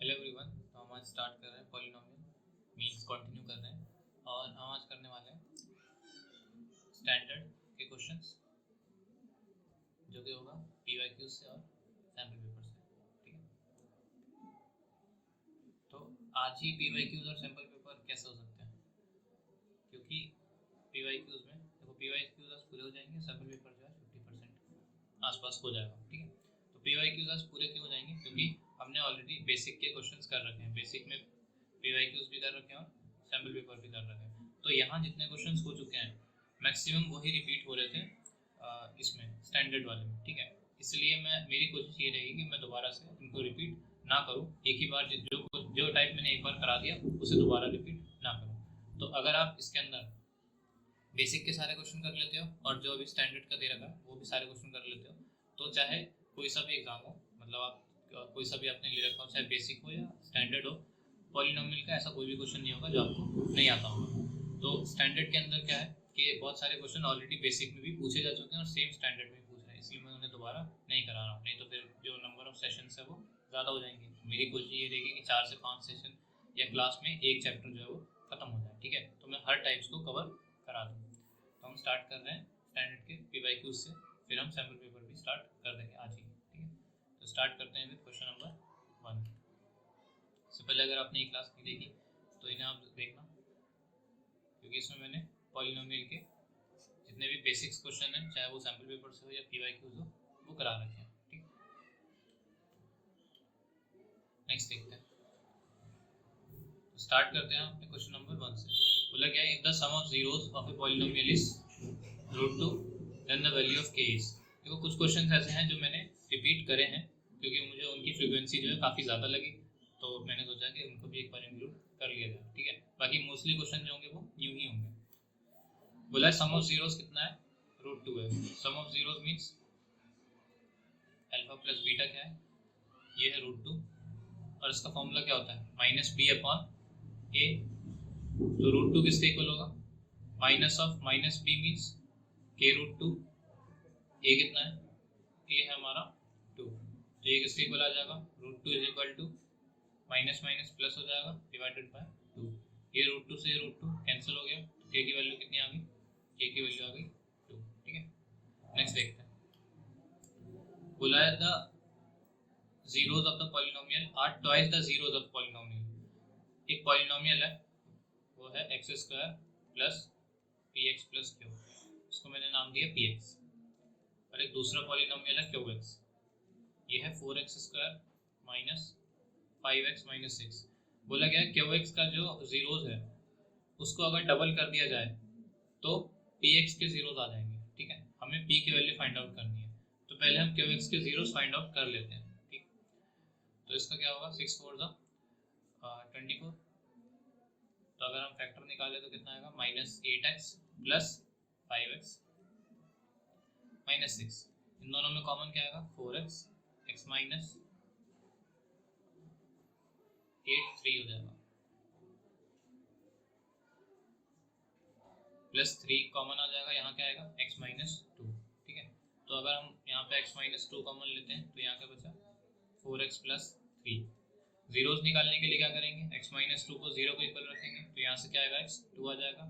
Hello everyone. तो हम आज स्टार्ट कर रहे हैं पॉलिनोमियल मीन्स कंटिन्यू कर रहे हैं और हम आज करने वाले हैं स्टैंडर्ड के क्वेश्चंस जो कि होगा पीवाईक्यू से और सैम्पल पेपर से। ठीक है, तो आज ही पीवाईक्यूज और सैम्पल पेपर कैसे हो सकते हैं, क्योंकि पीवाईक्यूज में देखो पीवाईक्यूज आज पूरे हो जाएंगे, सैम्पल पेपर जो है 50% आसपास हो जाएगा। ठीक है, तो पीवाईक्यूज आज पूरे क्यों हो जाएंगे, क्योंकि हमने ऑलरेडी बेसिक के क्वेश्चंस कर रखे हैं, बेसिक में पीवाईक्यूज भी कर रखे हैं और सैम्पल पेपर भी कर रखे हैं। तो यहाँ जितने क्वेश्चंस हो चुके हैं मैक्सिमम वही रिपीट हो रहे थे इसमें स्टैंडर्ड वाले में। ठीक है, इसलिए मेरी कोशिश ये रहेगी कि मैं दोबारा से इनको रिपीट ना करूँ, एक ही बार जो टाइप मैंने एक बार करा दिया उसे दोबारा रिपीट ना करूँ। तो अगर आप इसके अंदर बेसिक के सारे क्वेश्चन कर लेते हो और जो अभी स्टैंडर्ड का दे रखा है वो भी सारे क्वेश्चन कर लेते हो, तो चाहे कोई सा भी एग्जाम हो, मतलब आप कोई सा भी आपने ले रखा हो, चाहे बेसिक हो या स्टैंडर्ड हो, पॉलिनोमियल का ऐसा कोई भी क्वेश्चन नहीं होगा जो आपको नहीं आता होगा। तो स्टैंडर्ड के अंदर क्या है कि बहुत सारे क्वेश्चन ऑलरेडी बेसिक में भी पूछे जा चुके हैं और सेम स्टैंडर्ड में पूछ रहे हैं, इसलिए मैं उन्हें दोबारा नहीं करा रहा हूँ, नहीं तो फिर जो नंबर ऑफ सेशन है वो ज़्यादा हो जाएंगे। मेरी कोशिश ये रहेगी कि 4 से 5 सेशन या क्लास में एक चैप्टर जो है वो खत्म हो जाए। ठीक है, तो मैं हर टाइप्स को कवर करा दूँ। तो हम स्टार्ट कर रहे हैं स्टैंडर्ड के पीवाईक्यूज से, फिर हम सैम्पल पेपर भी स्टार्ट कर देंगे आज ही। ठीक है, तो स्टार्ट करते हैं विद क्वेश्चन नंबर 1। इससे पहले अगर आपने ये क्लास नहीं देखी तो इन्हें आप देखना, क्योंकि इसमें मैंने पॉलिनोमियल के जितने भी बेसिक्स क्वेश्चन हैं, चाहे वो सैम्पल पेपर से हो या पीवाईक्यूज हो, वो करा रखे हैं। ठीक, नेक्स्ट देखते हैं। तो स्टार्ट करते हैं अपने क्वेश्चन नंबर 1 से। बोला क्या है, if the sum of zeros of a polynomial is √2 then the value of k is. देखो कुछ क्वेश्चंस ऐसे हैं जो मैंने रिपीट करे हैं क्योंकि मुझे उनकी फ्रीक्वेंसी जो है काफ़ी ज़्यादा लगी, तो मैंने सोचा कि उनको भी एक बार इंक्लूड कर लिया जाए। ठीक है, बाकी मोस्टली क्वेश्चन जो होंगे वो न्यू ही होंगे। बोला है सम ऑफ जीरोस कितना है, √2 है। Sum of zeros means alpha plus beta क्या है, ये है √2, और इसका फॉर्मूला क्या होता है, -b/a। तो √2 किसके इक्वल होगा, minus of minus b means k√2। a कितना है, a है हमारा 2, तो ये किसके इक्वल आ जाएगा, √2 is equal to minus minus plus हो जाएगा डिवाइडेड बाय 2। ये √2 से √2 कैंसिल हो गया, तो k की वैल्यू कितनी आ गई, k की वैल्यू आ गई 2। ठीक है, नेक्स्ट देखते हैं। बोला है the zeros of the polynomial are twice the zeros of polynomial। एक पॉलिनोमियल है वो है x² plus px plus q, इसको मैंने नाम दिया px, और एक दूसरा पॉलिनोमियल है qx, ये है 4x² माइनस 5x माइनस 6। बोला गया है qx का जो जीरोस है उसको अगर डबल कर दिया जाए तो px के जीरोस आ जाएंगे। ठीक है, हमें p की वैल्यू फाइंड आउट करनी है, तो पहले हम qx के जीरोस फाइंड आउट कर लेते हैं। ठीक, तो इसका क्या होगा, 6 4 24, तो अगर हम फैक्टर निकाले तो कितना आएगा, -8x प्लस 5x माइनस 6। इन दोनों में कॉमन क्या आएगा, 4x, x माइनस 8 3 हो जाएगा, प्लस 3 कॉमन आ जाएगा, यहाँ क्या आएगा x माइनस 2। ठीक है, तो अगर हम यहाँ पे x माइनस 2 कॉमन लेते हैं तो यहाँ क्या बचा 4x प्लस 3। जीरोस निकालने के लिए क्या करेंगे, x माइनस 2 को 0 को इक्वल रखेंगे, तो यहाँ से क्या आएगा x 2 आ जाएगा,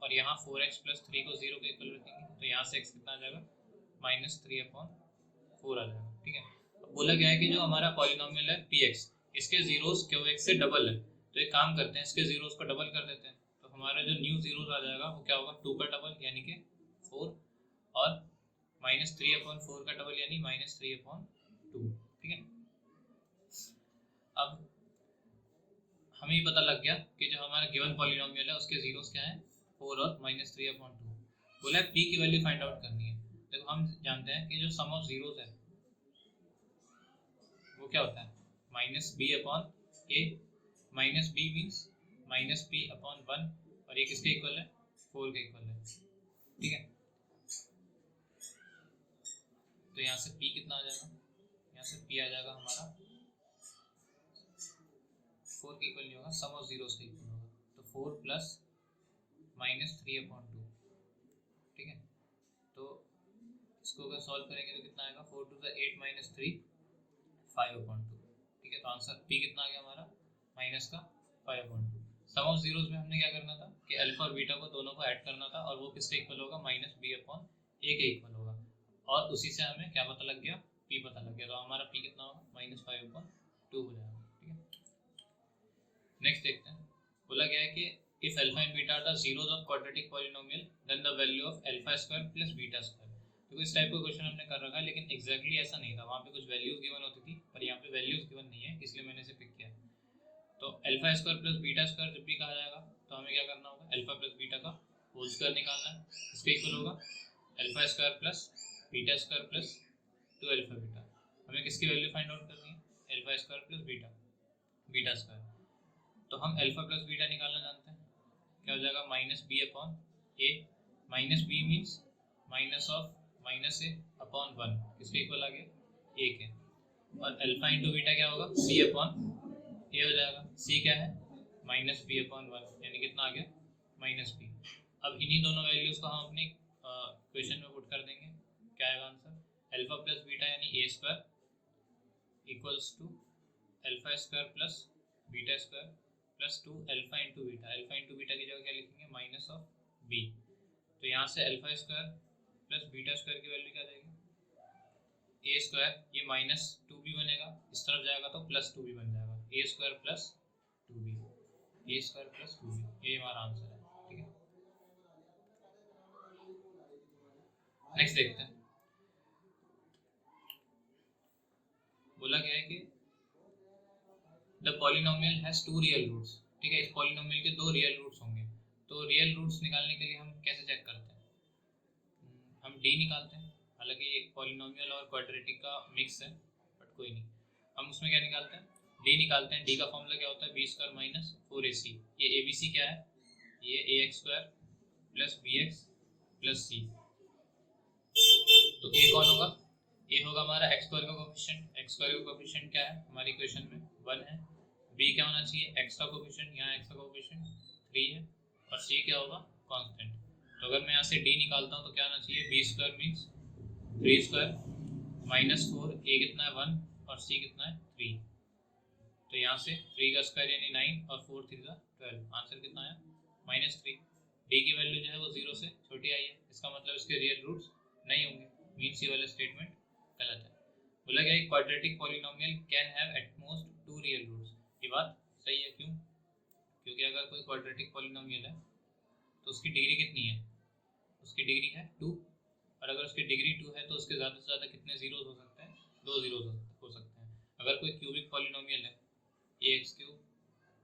और यहाँ 4x प्लस 3 को 0 को इक्वल रखेंगे, तो यहाँ से x कितना आ जाएगा, -3/4 आ जाएगा। ठीक है, अब बोला गया है कि जो हमारा पॉलिनोमियल है px, इसके जीरोस qx से डबल है, तो एक काम करते हैं इसके जीरोस को डबल कर देते हैं, तो हमारा जो न्यू जीरोस आ जाएगा वो क्या होगा, 2 का डबल यानी कि 4, और -3/4 का डबल यानी -3/2। ठीक है, अब हमें ही पता लग गया कि जो हमारा गिवन पॉलिनोमियल है उसके जीरोस क्या है, 4 और -3/2। बोला है p की वैल्यू फाइंड आउट करनी है। देखो हम जानते हैं कि जो सम ऑफ जीरोस है वो क्या होता है, -b/a, -b मीन्स -p/1, और ये किसके इक्वल है, 4 के इक्वल है। ठीक है, तो यहाँ से p कितना आ जाएगा, यहाँ से p आ जाएगा हमारा 4 के इक्वल नहीं होगा, सम ऑफ जीरोस के इक्वल होगा, तो 4 प्लस -3/2। ठीक है, तो इसको अगर सॉल्व करेंगे तो कितना आएगा, 4 2 8 -3 5/2। ठीक है। तो आंसर पी कितना आ गया हमारा माइनस का 5/2। सम ऑफ जीरोस में हमने क्या करना था कि अल्फा और बीटा को दोनों को ऐड करना था और वो किससे इक्वल होगा माइनस बी अपॉन ए के इक्वल होगा और उसी से हमें क्या पता लग गया पी पता लग गया। तो हमारा पी कितना होगा -5/2 हो जाएगा। ठीक है। नेक्स्ट देखते हैं। बोला गया है कि if alpha and beta are the zeros of quadratic polynomial then the value of alpha square plus beta square. तो इस टाइप का क्वेश्चन हमने कर रखा है लेकिन एग्जैक्टली ऐसा नहीं था, वहाँ पे कुछ वैल्यूज गिवन होती थी पर यहाँ पे वैल्यूज गिवन नहीं है इसलिए मैंने इसे पिक किया। तो alpha square plus beta square जब भी कहा जाएगा तो हमें क्या करना होगा अल्फा प्लस बीटा का होल स्क्वायर निकालना है। इसके इक्वल होगा alpha square plus beta square plus 2 alpha beta. हमें किसकी वैल्यू फाइंड आउट करनी है alpha square plus beta square. तो हम अल्फा प्लस बीटा निकालना जानते हैं, क्या हो जाएगा minus B upon A. Minus B means minus of minus a upon 1 किसके इक्वल आ गया ए के। और अल्फा इंटू बीटा क्या होगा सी अपॉन ए हो जाएगा। सी क्या है माइनस बी अपॉन 1 यानी कितना आ गया माइनस बी। अब इन्हीं दोनों वैल्यूज को हम अपने क्वेश्चन में पुट कर देंगे। क्या आएगा आंसर अल्फा प्लस बीटा यानी A square equals to alpha square plus beta square plus 2 alpha into beta. Alpha into beta की जगह क्या लिखेंगे माइनस ऑफ बी। तो यहाँ से alpha square plus beta square की वैल्यू क्या जाएगी ए स्क्वायर, ये -2 भी बनेगा इस तरफ जाएगा तो +2 भी बन जाएगा ए स्क्वायर प्लस 2b ए स्क्वायर प्लस 2b। ये हमारा आंसर है। ठीक है। नेक्स्ट देखते हैं। बोला गया है कि the polynomial has 2 real roots. ठीक है। इस पॉलिनोमियल के 2 रियल रूट्स होंगे। तो रियल रूट्स निकालने के लिए हम कैसे चेक करते हैं, हम डी निकालते हैं। हालांकि पॉलिनोमियल और क्वाड्रेटिक का मिक्स है बट कोई नहीं, हम उसमें क्या निकालते हैं डी निकालते हैं। डी का फॉर्मूला क्या होता है बी स्क्वायर माइनस 4ac। ये ए बी सी क्या है ये A X square plus B X plus C. तो ए कौन होगा ए होगा हमारा एक्स स्क्वायर का कोफिशिएंट। एक्स स्क्वायर का कोफिशिएंट क्या है हमारी इक्वेशन में 1 है। बी क्या होना चाहिए एक्स का कोफिशिएंट, यहाँ एक्स का कोफिशिएंट 3 है और सी क्या होगा कांस्टेंट। तो अगर मैं यहाँ से डी निकालता हूँ तो क्या आना चाहिए बी स्क्वायर मीन्स 3 स्क्वायर -4 ए कितना है 1 और सी कितना है 3। तो यहाँ से 3 का स्क्वायर यानी 9 और 4 3 का 12। आंसर कितना आया -3। डी की वैल्यू जो है वो 0 से छोटी आई है, इसका मतलब इसके रियल रूट्स नहीं होंगे, मीन्स ये वाला स्टेटमेंट गलत है। बोला गया quadratic polynomial can have at most 2 real roots. ये बात सही है। क्यों? क्योंकि अगर कोई क्वाड्रेटिक पॉलिनोमियल है तो उसकी डिग्री कितनी है उसकी डिग्री है 2 और अगर उसकी डिग्री 2 है तो उसके ज़्यादा से ज़्यादा कितने जीरोस हो सकते हैं 2 जीरोस हो सकते हैं। अगर कोई क्यूबिक पॉलिनोमियल है ax³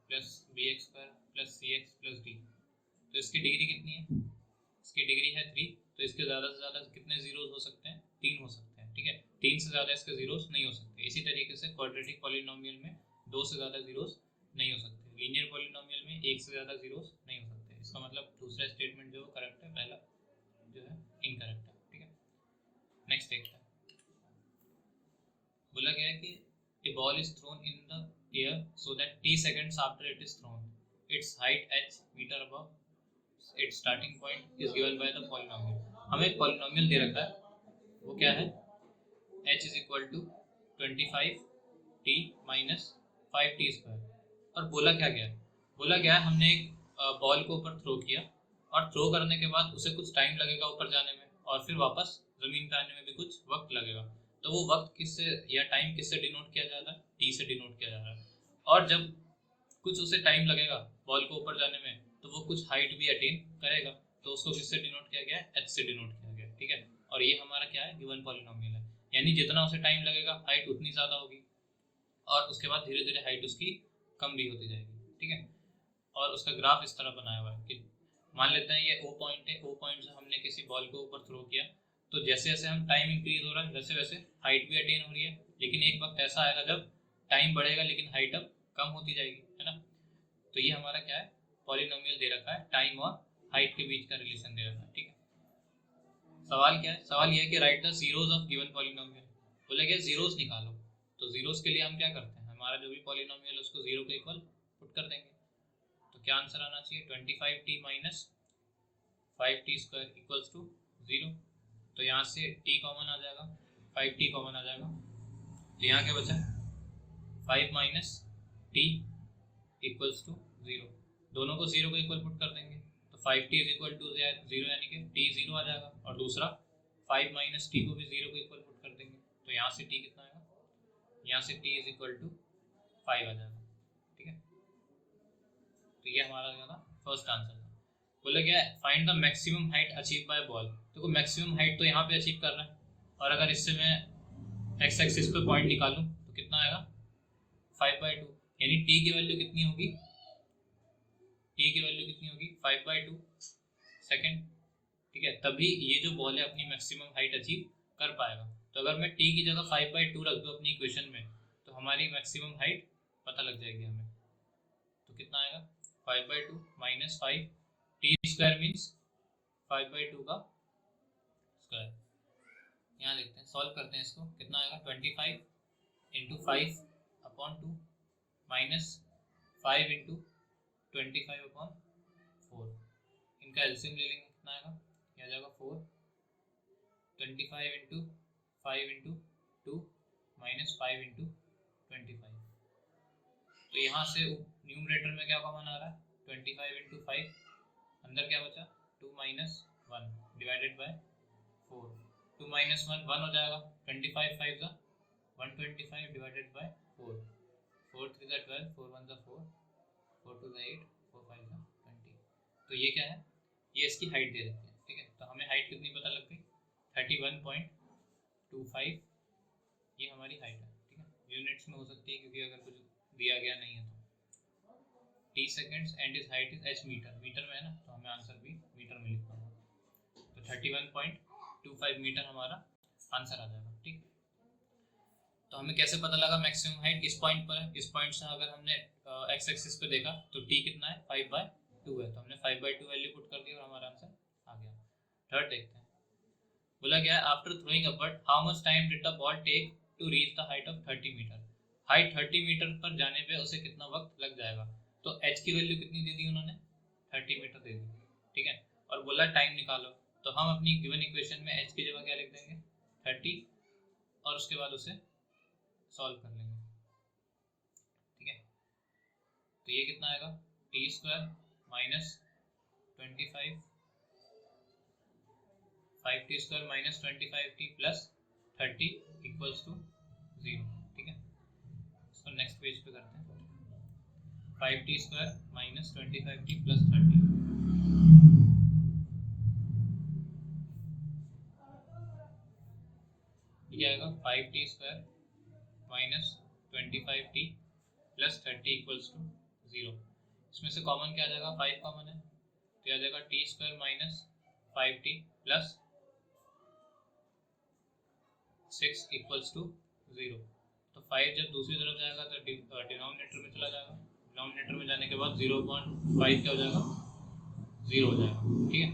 plus bx² plus cx plus d तो इसकी डिग्री कितनी है इसकी डिग्री है 3। तो इसके ज़्यादा से ज़्यादा कितने जीरोस हो सकते हैं 3 हो सकते हैं। ठीक है। 3 से ज़्यादा इसके जीरोस नहीं हो सकते। इसी तरीके से क्वाड्रेटिक पॉलिनोमियल में 2 से ज़्यादा जीरोस नहीं हो सकते। लीनियर पॉलिनोमियल में 1 से ज़्यादा जीरोस नहीं हो सकते। इसका मतलब दूसरा स्टेटमेंट जो करेक्ट है, पहला जो है इनकरेक्ट है। ठीक है। नेक्स्ट देखते हैं। बोला गया है कि a ball is thrown in the air so that t seconds after it is thrown its height h meter above its starting point is given by the polynomial। हमें एक पॉलिनोमियल दे रखा है, वो क्या है h is equal to 25t minus 5t² और बोला क्या गया बोला गया हमने एक बॉल को ऊपर थ्रो किया और थ्रो करने के बाद उसे कुछ टाइम लगेगा ऊपर जाने में और फिर वापस ज़मीन पे आने में भी कुछ वक्त लगेगा। तो वो वक्त किससे या टाइम किससे डिनोट किया जा रहा है टी से डिनोट किया जा रहा है। और जब कुछ उसे टाइम लगेगा बॉल को ऊपर जाने में तो वो कुछ हाइट भी अटेन करेगा तो उसको किससे डिनोट किया गया एच से डिनोट किया गया। ठीक है। और ये हमारा क्या है गिवन पॉलिनोमियल है, यानी जितना उसे टाइम लगेगा हाइट उतनी ज़्यादा होगी और उसके बाद धीरे धीरे हाइट उसकी कम भी होती जाएगी। ठीक है। और उसका ग्राफ इस तरह बनाया हुआ है कि मान लेते हैं ये ओ पॉइंट है, ओ पॉइंट से हमने किसी बॉल को ऊपर थ्रो किया तो जैसे जैसे हम टाइम इंक्रीज हो रहा है वैसे वैसे हाइट भी अटेन हो रही है। लेकिन एक वक्त ऐसा आएगा जब टाइम बढ़ेगा लेकिन हाइट अब कम होती जाएगी, है ना। तो ये हमारा क्या है पॉलिनोमियल दे रखा है, टाइम और हाइट के बीच का रिलेशन दे रखा है। ठीक है। सवाल क्या है सवाल ये है कि right the zeros of given polynomial. बोला गया जीरोस निकालो। तो जीरोस के लिए हम क्या करते हैं हमारा जो भी पॉलिनोमियल है उसको 0 के इक्वल पुट कर देंगे। तो क्या आंसर आना चाहिए 25t minus 5t² equals to 0। तो यहाँ से t कॉमन आ जाएगा 5t कॉमन आ जाएगा तो यहाँ क्या बचा 5 माइनस टी इक्वल्स टू 0, दोनों को 0 को इक्वल पुट कर देंगे तो 5t इज इक्वल टू 0, यानी कि t 0 आ जाएगा, और दूसरा 5 माइनस टी को भी 0 को इक्वल पुट कर देंगे तो यहाँ से t कितना आएगा, यहाँ से t इज इक्वल टू 5 आ जाएगा। ठीक है, तो ये हमारा क्या था, फर्स्ट आंसर था। बोला क्या है, find the maximum height achieve by ball. देखो मैक्सिमम हाइट तो यहाँ पे अचीव कर रहा है, और अगर इससे मैं एक्स एक्सिस पे पॉइंट निकालूं तो कितना आएगा 5/2, यानी t की वैल्यू कितनी होगी, t की वैल्यू कितनी होगी 5/2 सेकेंड। ठीक है, तभी ये जो बॉल है अपनी मैक्सिमम हाइट अचीव कर पाएगा। तो अगर मैं t की जगह 5/2 रख दूं अपनी इक्वेशन में तो हमारी मैक्सिमम हाइट पता लग जाएगी हमें। तो कितना आएगा 5/2 माइनस 5, टी स्क्वायर मीन्स 5/2 का स्क्वायर। यहाँ देखते हैं, सॉल्व करते हैं इसको, कितना आएगा 25 into 5 upon 2 minus 5 into 25 upon 4, इनका एलसीएम ले लेंगे, कितना आएगा, ये आ जाएगा 4, 25 इंटू 5 इंटू 2 माइनस 5 इंटू 25। तो यहाँ से न्यूमरेटर में क्या कॉमन आ रहा है, 25 इंटू 5, अंदर क्या बचा 2 माइनस 1 डिवाइडेड बाय 4, 2 माइनस 1 1 हो जाएगा, 25 5 का 125 डिवाइडेड बाय 4, 4 3 का 12, 4 1 का 4, 4 2 का 8, 4 5 का 20। तो ये क्या है, ये इसकी हाइट दे रखी है। ठीक है, तो हमें हाइट कितनी पता लग गई 31.25, ये हमारी हाइट है। ठीक है, यूनिट्स में हो सकती है क्योंकि अगर कुछ दिया गया नहीं है तो t seconds and is height is h metre, metre में है ना, तो हमें आंसर भी मीटर में लिखना होगा। तो 31.25 मीटर हमारा आंसर आ जाएगा। ठीक, तो हमें कैसे पता लगा मैक्सिमम हाइट, इस पॉइंट पर है, इस पॉइंट से अगर हमने एक्स एक्सिस पे देखा तो t कितना है 5/2 है, तो हमने 5/2 वैल्यू पुट कर दी और हमारा आंसर आ गया। थर्ड देखते हैं, बोला गया after throwing a but how much time did the ball take to reach the height of 30 metre, height 30 metre पर जाने पे उसे कितना वक्त लग जाएगा। तो h की वैल्यू कितनी दे दी उन्होंने, 30 मीटर दे दी। ठीक है, और बोला टाइम निकालो, तो हम अपनी गिवन इक्वेशन में h की जगह क्या लिख देंगे 30 और उसके बाद उसे सॉल्व कर लेंगे। ठीक है, तो ये कितना आएगा t square minus 25 5t square minus 25t plus 30 equals to 0। ठीक है, इसको नेक्स्ट पेज पे करते हैं, 5t square minus 25t plus 30, ये आएगा 5t square minus 25t plus 30 equals to 0। इसमें से कॉमन क्या आ जाएगा, 5 कॉमन है तो आ जाएगा t square minus 5t plus 6 equals to 0। तो 5 जब दूसरी तरफ जाएगा तो डिनोमिनेटर में चला जाएगा, डिनोमिनेटर में जाने के बाद 0.5 क्या हो जाएगा 0 हो जाएगा। ठीक है,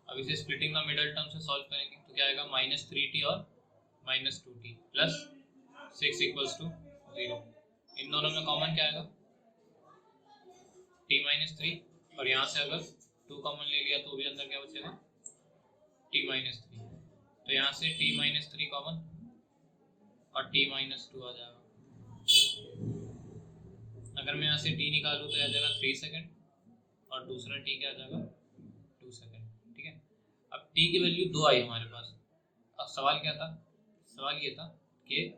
अब इसे स्प्लिटिंग द मिडल टर्म से सॉल्व करेंगे तो क्या आएगा -3t और -2t प्लस 6 इक्वल्स टू 0। इन दोनों में कॉमन क्या आएगा t-3, और यहाँ से अगर 2 कॉमन ले लिया तो भी अंदर क्या बचेगा t-3, तो यहाँ से t-3 कॉमन और t-2 आ जाएगा। अगर मैं यहाँ से t निकालूँ तो आ जाएगा 3 सेकेंड और दूसरा t क्या आ जाएगा 2 सेकेंड। ठीक है, अब t की वैल्यू 2 आई हमारे पास। अब सवाल क्या था, सवाल ये था कि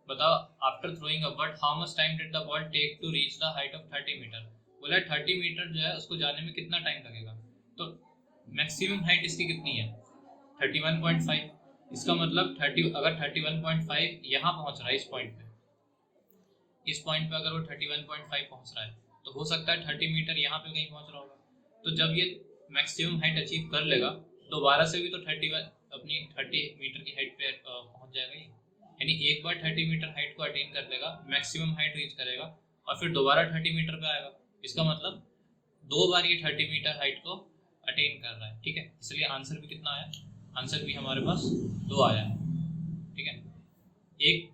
बताओ after throwing a but how much time did the ball take to reach the height of 30 metre. बोला 30 मीटर जो है उसको जाने में कितना टाइम लगेगा, तो मैक्सिमम हाइट इसकी कितनी है 31.5, इसका मतलब 30, अगर 31.5 यहाँ पहुँच रहा है इस पॉइंट पे, इस पॉइंट पे अगर वो 31.5 पहुँच रहा है तो हो सकता है 30 मीटर यहाँ पे कहीं पहुँच रहा होगा। तो जब ये मैक्सिमम हाइट अचीव कर लेगा दोबारा से भी तो 31 अपनी 30 मीटर की हाइट पे पहुँच जाएगा ये, यानी एक बार 30 मीटर हाइट को अटेन कर लेगा, मैक्सिमम हाइट रीच करेगा और फिर दोबारा 30 मीटर पे आएगा। इसका मतलब 2 बार ये 30 मीटर हाइट को अटेन कर रहा है। ठीक है, इसलिए आंसर भी कितना आया, आंसर भी हमारे पास 2 आया है। ठीक है, एक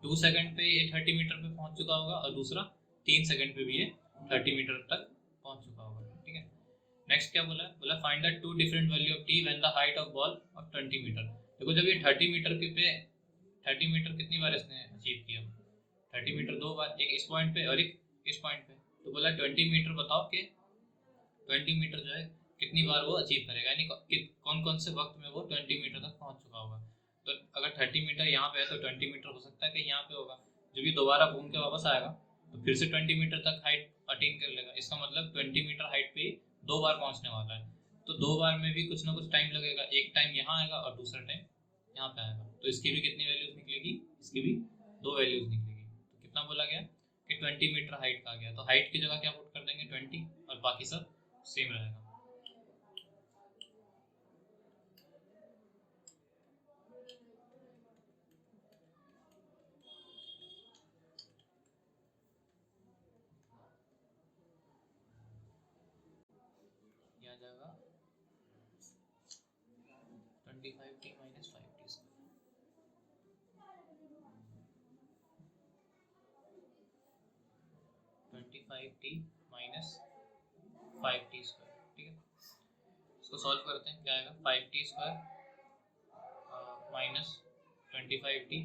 2 सेकंड पे ये 30 मीटर पे पहुंच चुका होगा और दूसरा 3 सेकंड पे भी ये 30 मीटर तक पहुंच चुका होगा। ठीक है, नेक्स्ट क्या बोला है, बोला find the 2 different value of t when the height of ball of 20 metre. देखो जब ये 30 मीटर के पे 30 मीटर कितनी बार इसने अचीव किया 30 मीटर 2 बार, एक इस पॉइंट पे और एक इस पॉइंट पे। तो बोला 20 मीटर बताओ कि 20 मीटर जो है कितनी बार वो अचीव करेगा, यानी कौन कौन से वक्त में वो 20 मीटर तक पहुंच चुका होगा। तो अगर 30 मीटर यहाँ पे है तो 20 मीटर हो सकता है कि यहाँ पे होगा, जब ये दोबारा घूम के वापस आएगा तो फिर से 20 मीटर तक हाइट अटेन कर लेगा। इसका मतलब 20 मीटर हाइट पे 2 बार पहुंचने वाला है। तो 2 बार में भी कुछ ना कुछ टाइम लगेगा, एक टाइम यहाँ आएगा और दूसरा टाइम यहाँ पे आएगा। तो इसकी भी कितनी वैल्यूज निकलेगी, इसकी भी 2 वैल्यूज निकलेगी। तो कितना बोला गया कि 20 मीटर हाइट का गया, तो हाइट की जगह क्या पुट कर देंगे 20 और बाकी सब सेम रहेगा। आ जाएगा 25t minus 5t square, 25t minus 5t square. ठीक है, इसको सॉल्व करते हैं, क्या आएगा 5t square minus 25t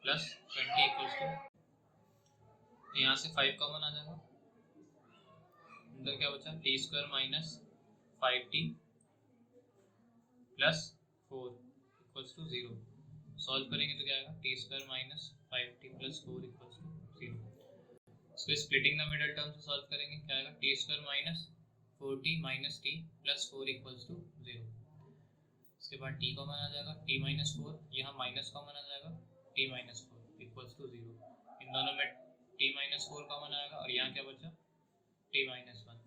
plus 20 equals to, यहाँ से 5 कॉमन आ जाएगा, अंदर क्या बचा t square minus 5t plus 4 equals to 0। Solve करेंगे तो क्या आएगा t square minus 5t plus 4 equals to 0। इसको स्प्लिटिंग द मिडल टर्म से सॉल्व करेंगे, क्या आएगा t square minus 4t minus t plus 4 equals to 0। इसके बाद t कॉमन आ जाएगा, t माइनस 4, यहाँ माइनस कॉमन आ जाएगा, t माइनस 4 इक्वल्स टू 0। इन दोनों में t माइनस 4 कॉमन आएगा और यहाँ क्या बचा t माइनस 1।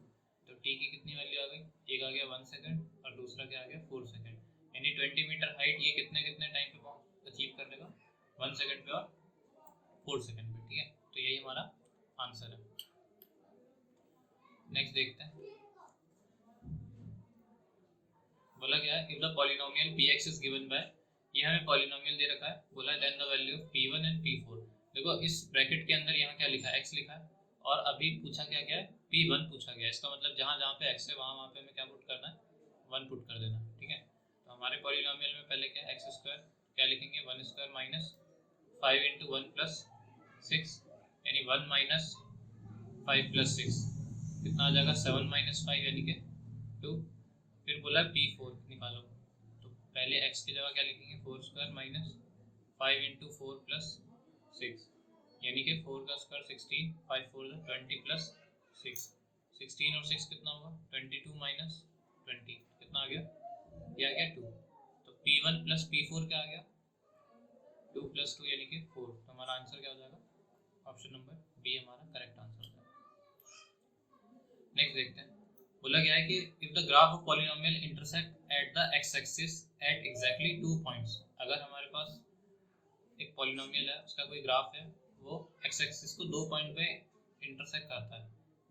तो t की कितनी वैल्यू आ गई, एक आ गया 1 सेकंड और दूसरा क्या आ गया 4 सेकंड। यानी 20 मीटर हाइट ये कितने कितने टाइम पे अचीव कर लेगा, 1 सेकंड पे और 4 सेकंड पे। ठीक है, तो यही हमारा आंसर है। नेक्स्ट देखते हैं, बोला गया है if the polynomial px is given by, ये हमें पॉलिनोमियल दे रखा है, बोला then the value of p1 and p4। देखो इस ब्रैकेट के अंदर यहाँ क्या लिखा है x लिखा है, और अभी पूछा क्या गया है p1 पूछा गया है। इसका मतलब जहाँ जहाँ पे x है वहाँ पे हमें क्या पुट करना है, 1 पुट कर देना। ठीक है, तो हमारे पॉलिनोमियल में पहले क्या है x स्क्वायर, क्या लिखेंगे 1 स्क्वायर माइनस 5 इंटू 1 प्लस 6, यानी 1 माइनस 5 प्लस 6 कितना आ जाएगा 7 माइनस 5 यानी कि 2। फिर बोला p4 निकालो, तो पहले x की जगह क्या लिखेंगे 4 स्क्वायर माइनस 5 इंटू 4 प्लस 6, यानी कि 4 का स्क्वायर 16, 5 4 20 प्लस 6, 16 और 6 कितना होगा 22 माइनस 20 कितना आ गया, ये आ गया 2। तो p1 प्लस p4 क्या आ गया 2 प्लस 2 यानी कि 4। तो हमारा आंसर क्या हो जाएगा, ऑप्शन नंबर बी हमारा करेक्ट आंसर है। नेक्स्ट देखते हैं, बोला गया है कि if the graph of polynomial intersect at the x axis at exactly 2 points. अगर हमारे पास एक पॉलिनोमियल है, उसका कोई ग्राफ है, वो एक्स एक्सिस को 2 पॉइंट पे इंटरसेक्ट करता है,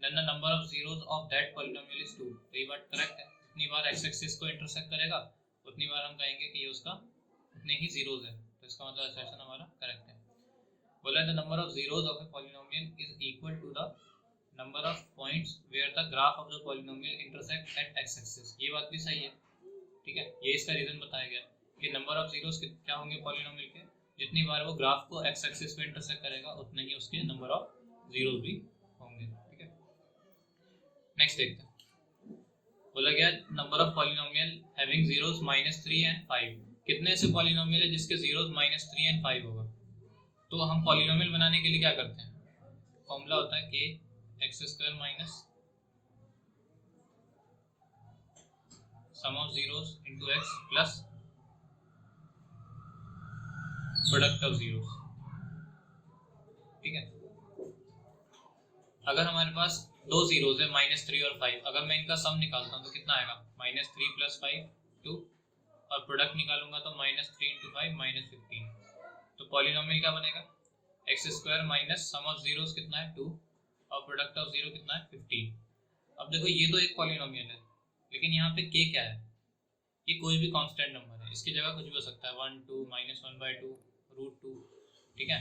then the number of zeros of that polynomial is 2। तो ये बात करेक्ट है, जितनी बार एक्स एक्सिस को इंटरसेक्ट करेगा उतनी बार हम कहेंगे कि ये उसका उतने ही जीरोस है। तो इसका मतलब असर्शन हमारा करेक्ट है। बोला the number of zeros of a polynomial is equal to the number of points where the graph of the polynomial intersect at X axis. ये बात भी सही है। ठीक है, ये इसका रीजन बताया गया कि नंबर ऑफ जीरोस क्या होंगे पॉलिनोमियल के, जितनी बार वो ग्राफ को एक्स एक्सिस पे इंटरसेक्ट करेगा उतने ही उसके नंबर ऑफ जीरोस भी होंगे। ठीक है, नेक्स्ट देखते हैं, बोला गया number of polynomial having zeros -3 and 5। कितने ऐसे पॉलिनोमियल है जिसके जीरोस -3 एंड 5 होगा। तो हम पॉलिनोमियल बनाने के लिए क्या करते हैं, फॉर्मूला होता है कि x square minus sum of zeros into x plus product of zeros. ठीक है, अगर हमारे पास दो जीरोस है -3 और 5, अगर मैं इनका सम निकालता हूँ तो कितना आएगा -3 प्लस 5 2, और प्रोडक्ट निकालूंगा तो -3 इंटू 5 -15। तो पॉलिनोमियल क्या बनेगा x square minus sum of zeros कितना है 2 और प्रोडक्ट ऑफ जीरो कितना है 15। अब देखो ये तो एक पॉलिनोमियल है, लेकिन यहाँ पे k क्या है, ये कोई भी कांस्टेंट नंबर है, इसकी जगह कुछ भी हो सकता है 1 2 -1/2 √2। ठीक है,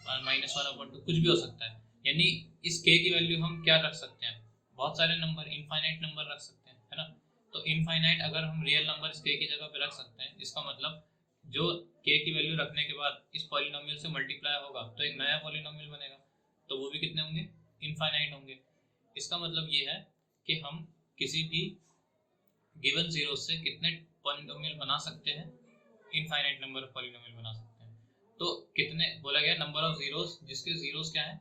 और -1/2 कुछ भी हो सकता है। यानी इस k की वैल्यू हम क्या रख सकते हैं, बहुत सारे नंबर, इनफाइनाइट नंबर रख सकते हैं, है ना। तो इनफाइनाइट अगर हम रियल नंबर इस k की जगह पे रख सकते हैं, इसका मतलब जो k की वैल्यू रखने के बाद इस पॉलिनोमियल से मल्टीप्लाई होगा तो एक नया पॉलिनोमियल बनेगा, तो वो भी कितने होंगे, इनफाइनाइट होंगे। इसका मतलब ये है कि हम किसी भी गिवन जीरो से कितने पॉलिनोमियल बना सकते हैं, इनफाइनाइट नंबर ऑफ पॉलिनोमियल बना सकते हैं। तो कितने बोला गया, नंबर ऑफ जीरोस जिसके जीरोस क्या है,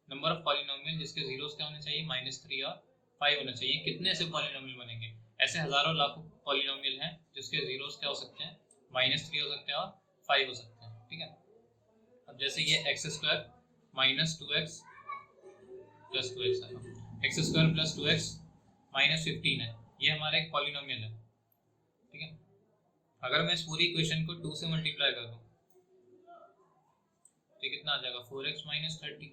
नंबर ऑफ पॉलिनोमियल जिसके जीरोस क्या होने चाहिए, -3 और 5 होना चाहिए। कितने ऐसे पॉलिनोमियल बनेंगे, ऐसे हजारों लाखों पॉलिनोमियल हैं जिसके जीरोस क्या हो सकते हैं, -3 हो सकते हैं और 5 हो सकते हैं। ठीक है, अब जैसे ये x² -2x प्लस 2x है, x² प्लस 2x -15 है, ये हमारा एक पॉलिनोमियल है। ठीक है, अगर मैं इस पूरी इक्वेशन को 2 से मल्टीप्लाई कर दूं तो कितना आ जाएगा, 4x -30।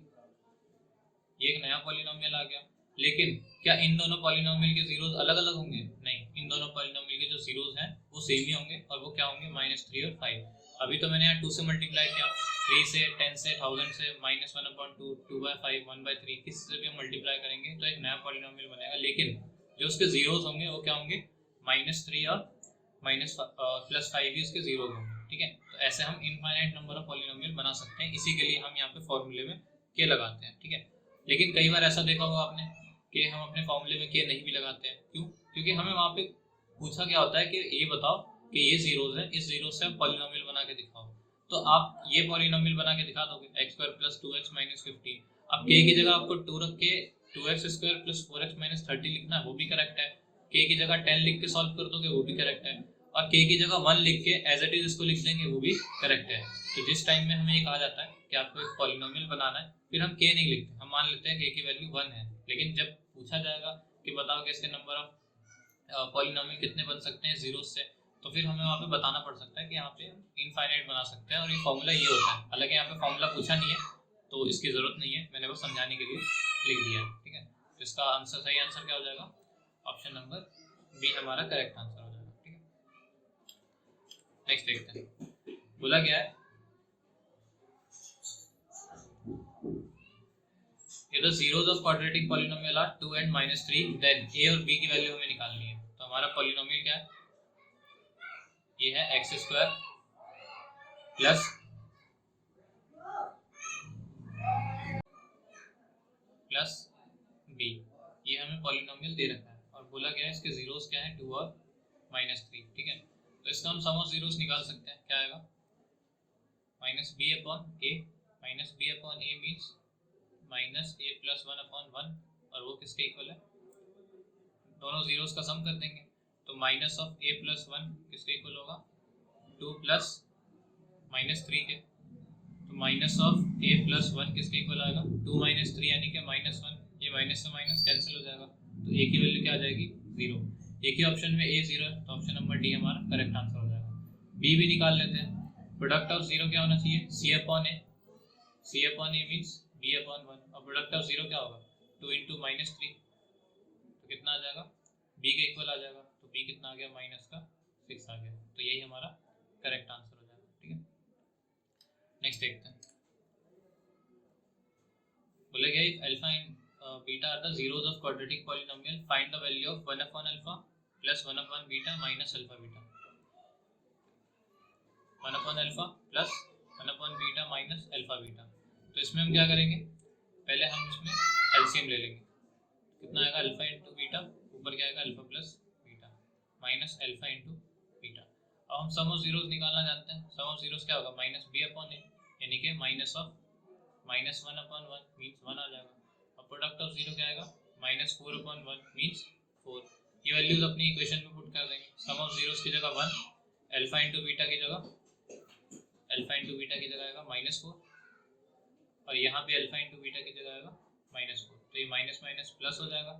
ये एक नया पॉलिनोमियल आ गया। लेकिन क्या इन दोनों पॉलिनोमियल के जीरोस अलग अलग होंगे, नहीं, इन दोनों पॉलिनोमियल के जो जीरोस हैं वो सेम ही होंगे, और वो क्या होंगे, -3 और 5। अभी तो मैंने यहाँ 2 से मल्टीप्लाई किया, 3 से, 10 से, 1000 से, -1/2, 2/5, 1/3, किसी से भी हम मल्टीप्लाई करेंगे तो एक नया पॉलिनोमियल बनेगा। लेकिन जो उसके जीरोस होंगे वो क्या होंगे, -3 और +5 भी उसके जीरोस होंगे। ठीक है, तो ऐसे हम इनफाइनाइट नंबर ऑफ पॉलिनोमियल बना सकते हैं। इसी के लिए हम यहाँ पे फॉर्मूले में के लगाते हैं। ठीक है, लेकिन कई बार ऐसा देखा होगा आपने कि हम अपने फॉर्मूले में के नहीं भी लगाते हैं। क्यों, क्योंकि हमें वहाँ पे पूछा क्या होता है कि ये बताओ कि ये जीरोस है, इस जीरो से आप पॉलिनोमियल बना के दिखाओ। तो आप ये पॉलिनोमियल बना के दिखा दोगे, x² + 2x - 15। अब के की जगह आपको 2 रख के 2x² + 4x - 30 लिखना है, वो भी करेक्ट है। के की जगह 10 लिख के सॉल्व कर दोगे, वो भी करेक्ट है। और के की जगह 1 लिख के एज इट इज इसको लिख देंगे, वो भी करेक्ट है। तो जिस टाइम में हमें ये कहा जाता है कि आपको एक पॉलिनोमियल बनाना है, फिर हम के नहीं लिखते, हम मान लेते हैं के की वैल्यू 1 है। लेकिन जब पूछा जाएगा कि बताओ कि इसके नंबर ऑफ पॉलिनोमियल कितने बन सकते हैं जीरो से, तो फिर हमें वहाँ पे बताना पड़ सकता है कि यहाँ पे इनफाइनाइट बना सकते हैं, और ये फॉर्मूला ये होता है। हालांकि यहाँ पे फॉर्मूला पूछा नहीं है तो इसकी जरूरत नहीं है, मैंने बस समझाने के लिए लिख दिया है। ठीक है, तो इसका आंसर, सही आंसर क्या हो जाएगा, ऑप्शन नंबर बी हमारा करेक्ट आंसर हो जाएगा। ठीक है, नेक्स्ट देखते हैं, बोला गया है if the zeros of quadratic polynomial are 2 and -3, then a और b की वैल्यू हमें निकालनी है। तो हमारा पॉलिनोमियल क्या है, ये है x² प्लस b, ये हमें पॉलिनोमियल दे रखा है, और बोला गया है इसके जीरोस क्या है, 2 और -3। ठीक है, तो इसका हम सम ऑफ जीरोस निकाल सकते हैं। क्या आएगा, -b/a मीन्स -a + 1/1, और वो किसके इक्वल है, दोनों जीरोस का सम कर देंगे। तो -a + 1 किसके इक्वल होगा, 2 प्लस -3 के। तो -a + 1 किसके इक्वल आएगा, 2 - 3 यानी कि -1। ये माइनस से माइनस कैंसिल हो जाएगा, तो a की वैल्यू क्या आ जाएगी, 0। एक ही ऑप्शन में a 0 है, तो ऑप्शन नंबर डी हमारा करेक्ट आंसर हो जाएगा। b भी निकाल लेते हैं। प्रोडक्ट ऑफ जीरो क्या होना चाहिए, c/a, c/a मीन्स b/1, और प्रोडक्ट ऑफ जीरो क्या होगा, 2 × -3, तो कितना आ जाएगा, b के इक्वल आ जाएगा। तो b कितना आ गया, -6 आ गया। तो यही हमारा करेक्ट आंसर हो जाएगा। ठीक है, नेक्स्ट देखते हैं, बोला गया if alpha and beta are the zeros of quadratic polynomial, find the value of 1/alpha plus 1/beta minus alpha beta। 1/alpha plus 1/beta minus alpha beta। तो इसमें हम क्या करेंगे, पहले हम इसमें एलसीएम ले लेंगे। कितना आएगा, अल्फा इंटू बीटा, ऊपर क्या आएगा, alpha plus beta minus alpha into beta. अब हम सम ऑफ जीरोस निकालना जानते हैं। सम ऑफ जीरोस क्या होगा, -b/a, यानी कि -1/1 मीन्स 1 आ जाएगा। और प्रोडक्ट ऑफ जीरो क्या आएगा, -4/1 मीन्स 4। ये वैल्यूज अपनी इक्वेशन में पुट कर देंगे। सम ऑफ जीरोस की जगह 1, अल्फा इंटू बीटा की जगह आएगा -4, और यहाँ पे अल्फा इंटू बीटा की जगह आएगा -4। तो ये माइनस माइनस प्लस हो जाएगा,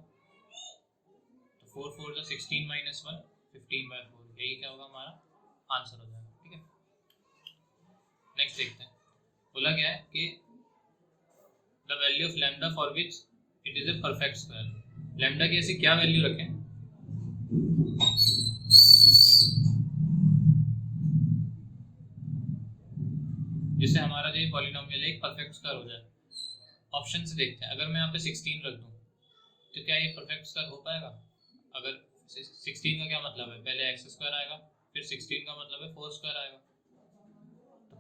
तो 4 4 जो 16 - 1 15/4, यही क्या होगा, हमारा आंसर हो जाएगा। ठीक है, नेक्स्ट देखते हैं, बोला गया है कि the value of lambda for which it is a perfect square. Lambda की ऐसी क्या वैल्यू रखें जिससे हमारा जो पॉलिनोमियल एक परफेक्ट स्क्वायर हो जाए। ऑप्शन से देखते हैं, अगर मैं यहाँ पे 16 रख दूं तो क्या ये परफेक्ट स्क्वायर हो पाएगा। अगर 16 का क्या मतलब है, पहले x² आएगा, फिर 16 का मतलब है 4² आएगा।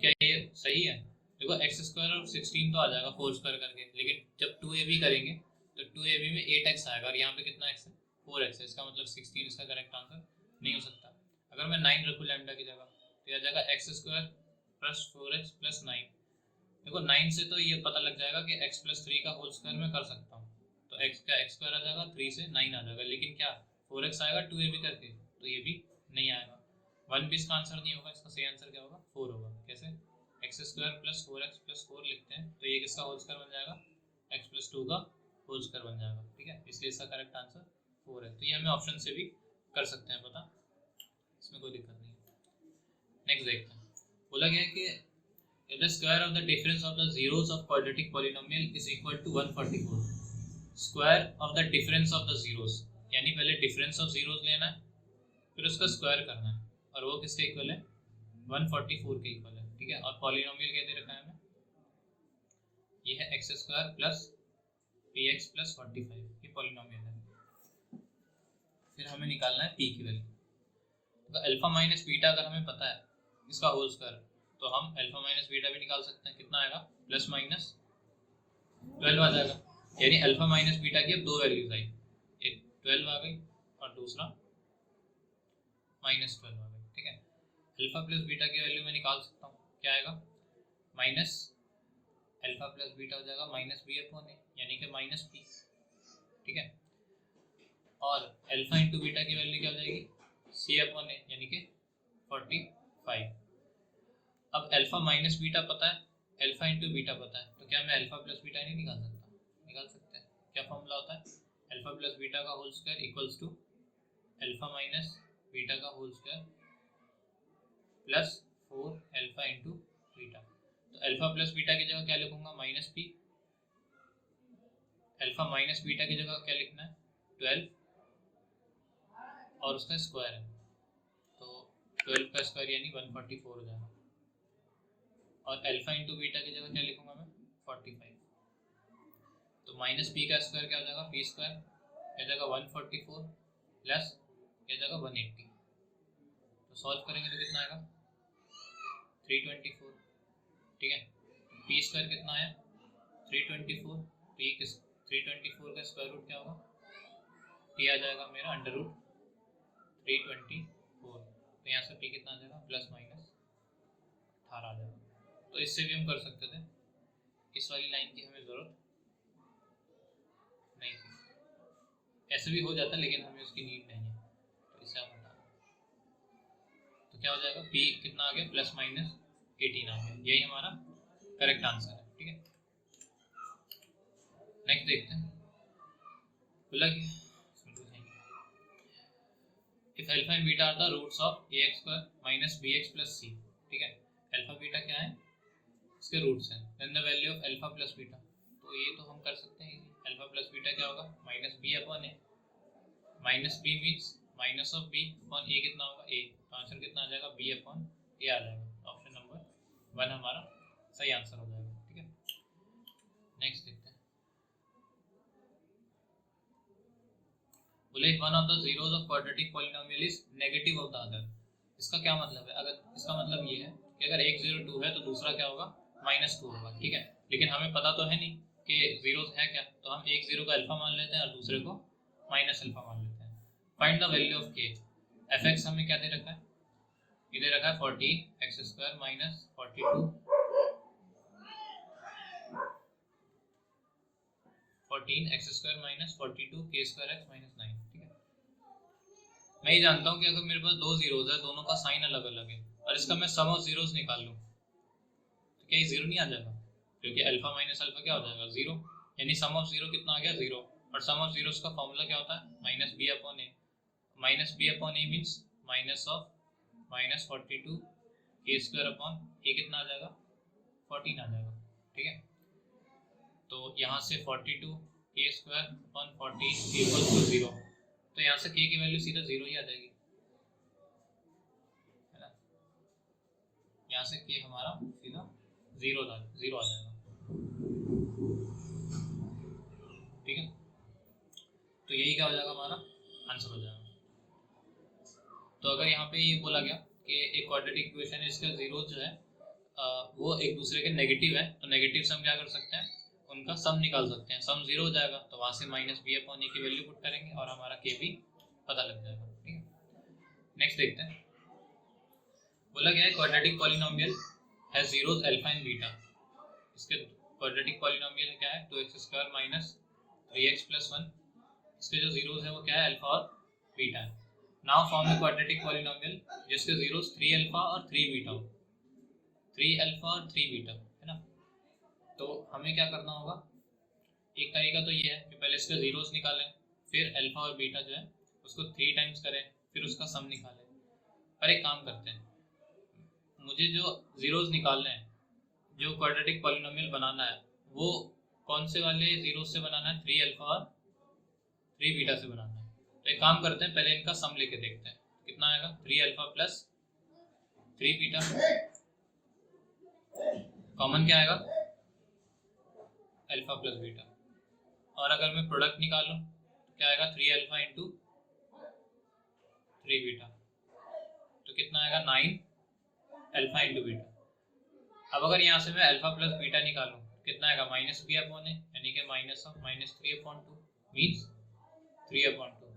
क्या ये सही है? देखो एक्स स्क्वायर और 16 तो आ जाएगा 4 स्क्वायर करके, लेकिन जब 2ab करेंगे तो 2ab में 8x आएगा और यहाँ पे कितना x है? 4x है। इसका मतलब 16 इसका करेक्ट आंसर नहीं हो सकता। अगर मैं 9 रखूँ लैम्डा की जगह तो यह आ जाएगा x square plus 4x plus 9। देखो 9 से तो ये पता लग जाएगा कि x प्लस 3 का होल स्क्वायर मैं कर सकता हूँ, तो x का x स्क्वायर आ जाएगा, 3 से 9 आ जाएगा, लेकिन क्या 4x आएगा 2ab करके, तो ये भी नहीं आएगा। 1 भी इसका आंसर नहीं होगा, इसका सही आंसर क्या होगा? 4 होगा। कैसे? X square plus 4x plus 4 लिखते हैं तो ये किसका होल स्क्वायर बन जाएगा? x प्लस 2 का होल स्क्वायर बन जाएगा। ठीक है, इसलिए इसका करेक्ट आंसर 4 है। तो ये हमें ऑप्शन से भी कर सकते हैं पता, इसमें कोई दिक्कत नहीं है। नेक्स्ट देखते हैं, बोला गया है कि if the square of the difference of the zeros of quadratic polynomial is equal to 144, square of the difference of the zeros, यानी पहले difference of zeros लेना है फिर उसका स्क्वायर करना है, और वो किसके इक्वल है? 144 के इक्वल है। ठीक है, और पॉलिनोमियल क्या दे रखा है हमें? ये है x square plus P x plus 45, ये पॉलिनोमियल है। फिर हमें निकालना है पी की वैल्यू। तो अल्फा माइनस बीटा अगर हमें पता है इसका होल स्क्वायर, तो हम अल्फा माइनस बीटा भी निकाल सकते हैं। कितना आएगा? प्लस माइनस 12 आ जाएगा। यानी अल्फा माइनस बीटा की अब दो वैल्यूज आई, एक 12 आ गई और दूसरा माइनस 12 आ गई। ठीक है, अल्फा प्लस बीटा की वैल्यू मैं निकाल सकता हूँ, क्या आएगा? माइनस अल्फा प्लस बीटा हो जाएगा माइनस बी अपॉन ए, यानी कि माइनस पी। ठीक है, और अल्फा इंटू बीटा की वैल्यू क्या हो जाएगी? सी अपॉन ए, यानी कि 45। अब अल्फा माइनस बीटा पता है, अल्फा इंटू बीटा पता है, तो क्या मैं अल्फा प्लस बीटा नहीं निकाल सकता? निकाल सकते हैं। क्या फॉर्मूला होता है? अल्फा प्लस बीटा का whole square equals to alpha minus beta का whole square plus 4 alpha into beta. तो अल्फा प्लस बीटा की जगह क्या लिखूंगा? Minus P. Alpha minus beta की जगह क्या लिखना है? 12 और उसका स्क्वायर है, तो 12 का स्क्वायर यानी 144 हो जाएगा। और अल्फा इंटू बीटा की जगह क्या लिखूंगा मैं? 45। तो माइनस पी का स्क्वायर क्या हो जाएगा? पी स्क्वायर, क्या जाएगा? 144 प्लस क्या जाएगा? 180। तो सॉल्व करेंगे तो कितना आएगा? 324। ठीक है, पी स्क्वायर कितना आया? 324। पी किस 324 का स्क्वायर रूट क्या होगा? पी आ जाएगा मेरा अंडर रूट 324। तो यहाँ से पी कितना आ जाएगा? प्लस माइनस 18 आ जाएगा। तो इससे भी हम कर सकते थे, इस वाली लाइन की हमें ज़रूरत नहीं थी। ऐसे भी हो जाता लेकिन हमें उसकी नीड नहीं है, तो इसे हम हटा दें। तो क्या हो जाएगा? पी कितना आ गया? प्लस माइनस 18 आ गया। यही हमारा करेक्ट आंसर है। ठीक है, नेक्स्ट देखते हैं। बोला कि if alpha and beta are the roots of ax square minus bx plus c, ठीक है, अल्फा बीटा क्या है? इसके रूट्स हैं। then the value of alpha plus beta, तो ये तो हम कर सकते हैं। अल्फा प्लस बीटा क्या होगा? Minus B upon A. Minus B means minus of B upon A कितना होगा? ए। तो आंसर कितना आ जाएगा? बी अपॉन ए आ जाएगा। ऑप्शन नंबर 1 हमारा सही आंसर हो जाएगा। ठीक है, नेक्स्ट देखते हैं। बोले one of the zeros of quadratic polynomial is negative of the other. इसका क्या मतलब है? अगर इसका मतलब ये है कि अगर 1 0 2 है तो दूसरा क्या होगा? -2 होगा। ठीक है, लेकिन हमें पता तो है नहीं कि जीरोस है क्या, तो हम एक जीरो का अल्फा मान लेते हैं और दूसरे को माइनस अल्फा मान लेते हैं। फाइंड द वैल्यू ऑफ के। एफ एक्स हमें क्या दे रखा है? ये दे रखा है 14 x square minus 42 14 x square minus 42 के स्क्वायर एक्स माइनस 9। ठीक है, मैं ये जानता हूँ कि अगर मेरे पास दो जीरोस है, दोनों का साइन अलग अलग है, और इसका मैं सम ऑफ जीरोस निकाल लूँ तो क्या ये जीरो नहीं आ जाएगा? क्योंकि अल्फा माइनस अल्फा क्या हो जाएगा? जीरो। यानी सम ऑफ जीरो कितना आ गया? जीरो। और सम ऑफ जीरोस का फॉर्मूला क्या होता है? Minus B upon A. Minus B upon A means minus of minus 42 के स्क्वायर अपॉन ए कितना आ जाएगा? 14 आ जाएगा। ठीक है, तो यहाँ से 42 के स्क्वायर अपॉन 14 इक्वल टू 0, तो यहाँ से के की वैल्यू सीधा 0 ही आ जाएगी, है ना? यहाँ से के हमारा सीधा 0 आ जाएगा। ठीक है, तो यही क्या हो जाएगा? हमारा आंसर हो जाएगा। तो अगर यहाँ पे ये बोला गया कि एक क्वाड्रेटिक इक्वेशन है, इसका जीरो जो है वो एक दूसरे के नेगेटिव है, तो नेगेटिव से हम क्या कर सकते हैं, उनका सम निकाल सकते हैं। सम 0 हो जाएगा तो वहाँ से माइनस बी अपॉन ए की वैल्यू पुट करेंगे और हमारा के भी पता लग जाएगा। ठीक है, नेक्स्ट देखते हैं। बोला गया है quadratic polynomial has zeros alpha and beta. इसके क्वाड्रेटिक पॉलिनोमियल क्या है, 2x² माइनस 3x प्लस 1। इसके जो जीरोस है वो क्या है, अल्फा और बीटा है। Now form a quadratic polynomial जिसके जीरोस 3 अल्फा और 3 बीटा हो, 3 अल्फा और 3 बीटा है ना। तो हमें क्या करना होगा, एक तरीका तो ये है कि पहले इसके जीरोस निकालें, फिर अल्फा और बीटा जो है उसको 3 टाइम्स करें, फिर उसका सम निकालें। पर एक काम करते हैं, मुझे जो जीरोस निकालने हैं, जो क्वाड्रेटिक पॉलिनोमियल बनाना है, वो कौन से वाले जीरोस से बनाना है, 3 अल्फा और 3 बीटा से बनाना है। तो एक काम करते हैं, पहले इनका सम लेके देखते हैं कितना आएगा, 3 अल्फा प्लस 3 बीटा। कॉमन क्या आएगा, अल्फा प्लस बीटा। और अगर मैं प्रोडक्ट निकालूं तो क्या आएगा, 3 अल्फा इंटू 3 बीटा, तो कितना आएगा, 9 अल्फा इंटू बीटा। अब अगर यहाँ से मैं अल्फा प्लस बीटा निकालूं कितना आएगा, माइनस बी अपॉन ए, यानी कि minus of -3 upon 2 means 3 upon 2।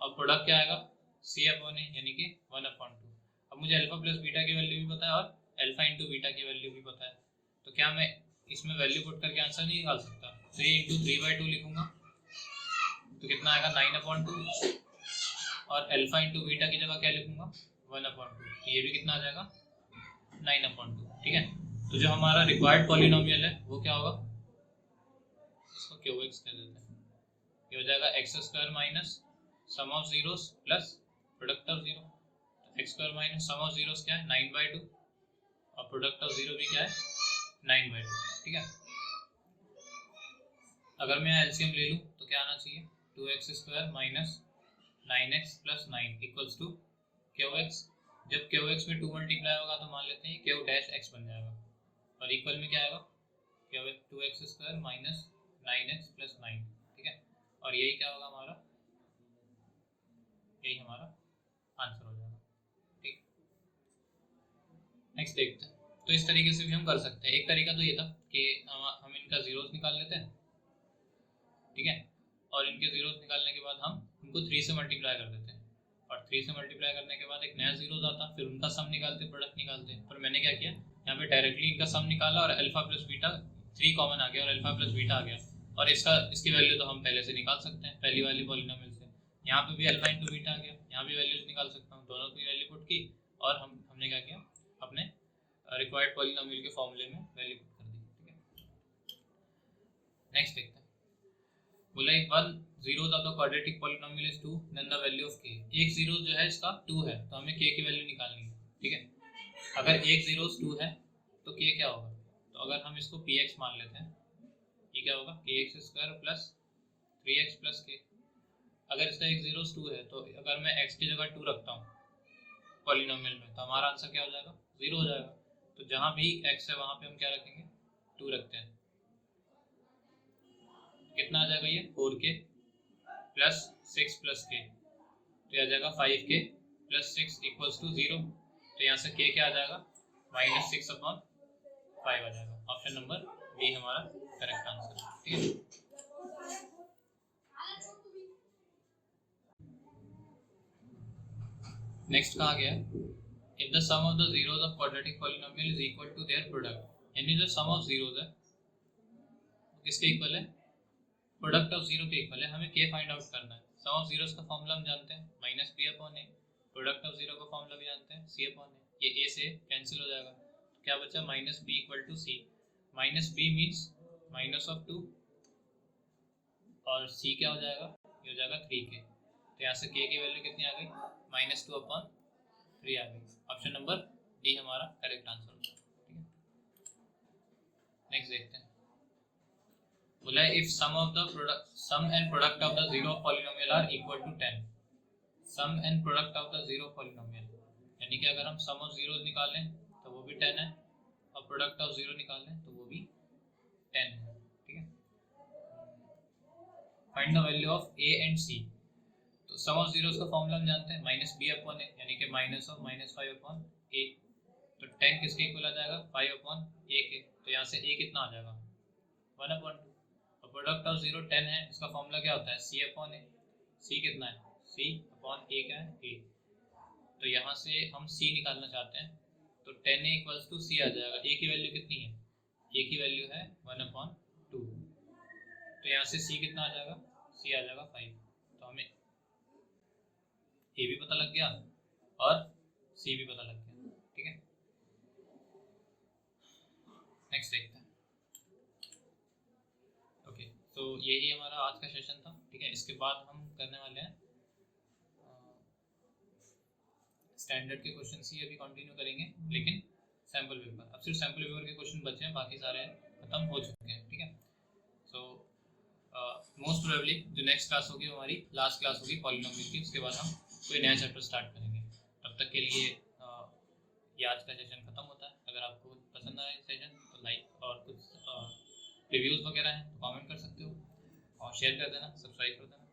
और प्रोडक्ट क्या आएगा, सी अपॉन ए, यानी कि 1 अपॉन 2। अब मुझे अल्फा प्लस बीटा की वैल्यू भी पता है और अल्फा इंटू बीटा की वैल्यू भी पता है, तो क्या मैं इसमें वैल्यू पुट करके आंसर नहीं निकाल सकता। 3 इंटू 3/2 लिखूंगा तो कितना आएगा, 9 अपॉन 2। और अल्फा इंटू बीटा की जगह क्या लिखूंगा, 1 अपॉन 2। ये भी कितना आ जाएगा, 9 अपॉन 2। ठीक है, तो जो हमारा रिक्वायर्ड पॉलिनोमियल है वो क्या होगा, इसको क्यूएक्स कह देते हैं। ये हो जाएगा x² minus sum of zeros plus product of zero. तो x² minus sum of zeros क्या है, 9/2, और प्रोडक्ट ऑफ जीरो भी क्या है, 9/2। ठीक है, अगर मैं एलसीएम ले लूँ तो क्या आना चाहिए, 2x² minus 9x plus 9 equals to q x. जब क्यूएक्स में 2 मल्टीप्लाई होगा तो मान लेते हैं क्यू डैश एक्स बन जाएगा, और इक्वल में क्या आएगा, 2x² माइनस 9x प्लस 9। ठीक है, और यही क्या होगा हमारा, यही हमारा आंसर हो जाएगा। ठीक, नेक्स्ट देखते हैं। तो इस तरीके से भी हम कर सकते हैं। एक तरीका तो ये था कि हम इनका जीरोस निकाल लेते हैं, ठीक है, और इनके जीरोस निकालने के बाद हम उनको 3 से मल्टीप्लाई कर देते हैं, और 3 से मल्टीप्लाई करने के बाद एक नया जीरोस आता, फिर उनका सम निकालते, प्रोडक्ट निकालते। पर मैंने क्या किया, यहाँ पे डायरेक्टली इनका सम निकाला और अल्फा प्लस बीटा 3 कॉमन आ गया और अल्फा प्लस बीटा आ गया, और इसकी वैल्यू तो हम पहले से निकाल सकते हैं पहली वाली पॉलिनोमियल से। यहाँ पे भी अल्फा इंटू बीटा आ गया, यहाँ भी वैल्यूज निकाल सकता हूँ, दोनों की वैल्यू पुट की और हमने क्या किया, अपने रिक्वायर्ड पॉलिनोमियल के फॉर्मूले में वैल्यू पुट कर दी। ठीक है, नेक्स्ट देखते हैं। बोला एक 1 zeros of the quadratic polynomial is 2 then the value of k। एक जीरो जो है इसका 2 है, तो हमें k की वैल्यू निकालनी है। ठीक है, अगर एक जीरोस 2 है तो k क्या होगा, तो अगर हम इसको px मान लेते हैं, ये क्या होगा, kx² plus 3x plus k। अगर इसका एक जीरोस 2 है तो अगर मैं x की जगह 2 रखता हूँ पॉलिनोमियल में, तो हमारा आंसर क्या हो जाएगा, 0 हो जाएगा। तो जहाँ भी x है वहाँ पे हम क्या रखेंगे, 2 रखते हैं। कितना आ जाएगा, ये 4k प्लस 6 प्लस k, तो आ जाएगा 5k प्लस 6 इक्वल्स टू 0। तो यहाँ से k क्या आ जाएगा, -6 अपॉन 5 आ जाएगा। ऑप्शन नंबर डी हमारा करेक्ट आंसर है। ठीक है, नेक्स्ट कहा गया, if the sum of the zeros of quadratic polynomial is equal to their product, यानी जो सम ऑफ जीरोस है किसके इक्वल है, प्रोडक्ट ऑफ जीरो के इक्वल है। हमें k फाइंड आउट करना है। सम ऑफ जीरोस का फॉर्मूला हम जानते हैं -b upon a, product of zero का फॉर्मूला भी जानते हैं c अपॉन a। ये a से कैंसिल हो जाएगा, तो क्या बचा, -b equal to c। -b means minus of 2 और c क्या हो जाएगा, ये हो जाएगा 3k। तो यहाँ से k की वैल्यू कितनी आ गई, -2 अपॉन 3 आ गई। ऑप्शन नंबर डी हमारा करेक्ट आंसर होगा। ठीक है, नेक्स्ट देखते हैं। बोला if sum and product of the zero polynomial are equal to 10। Sum and product of the zero polynomial, यानी कि अगर हम सम ऑफ जीरो निकालें तो वो भी 10 है, और प्रोडक्ट ऑफ जीरो निकालें तो वो भी 10 है। ठीक है, find the value of a and c। तो सम ऑफ जीरोस का फॉर्मूला हम जानते हैं -b अपॉन a, यानी कि माइनस ऑफ -5 अपॉन a। तो 10 किसके इक्वल आ जाएगा, 5/a के। तो यहाँ से a कितना आ जाएगा, 1/2। और प्रोडक्ट ऑफ 0 10 है, इसका फॉर्मूला क्या होता है, c/a। c कितना है, c/a क्या है, a। तो यहाँ से हम c निकालना चाहते हैं, तो 10a इक्वल्स टू c आ जाएगा। a की वैल्यू कितनी है, a की वैल्यू है 1/2। तो यहाँ से c कितना आ जाएगा, c आ जाएगा 5। तो हमें a भी पता लग गया और c भी पता लग गया, ठीक है। नेक्स्ट देखते हैं। ओके, तो यही हमारा आज का सेशन था, ठीक है। इसके बाद हम करने वाले हैं स्टैंडर्ड के क्वेश्चन ही अभी कंटिन्यू करेंगे, लेकिन सैम्पल पेपर, अब सिर्फ सैम्पल पेपर के क्वेश्चन बचे हैं, बाकी सारे खत्म हो चुके हैं, ठीक है। सो मोस्ट प्रोबेबली जो नेक्स्ट क्लास होगी हमारी लास्ट क्लास होगी पॉलिनोमियल की, उसके बाद हम कोई नया चैप्टर स्टार्ट करेंगे। तब तक के लिए ये आज का सेशन खत्म होता है। अगर आपको पसंद आए सेशन तो लाइक, और कुछ रिव्यूज़ वगैरह हैं तो कमेंट कर सकते हो, और शेयर कर देना, सब्सक्राइब कर देना।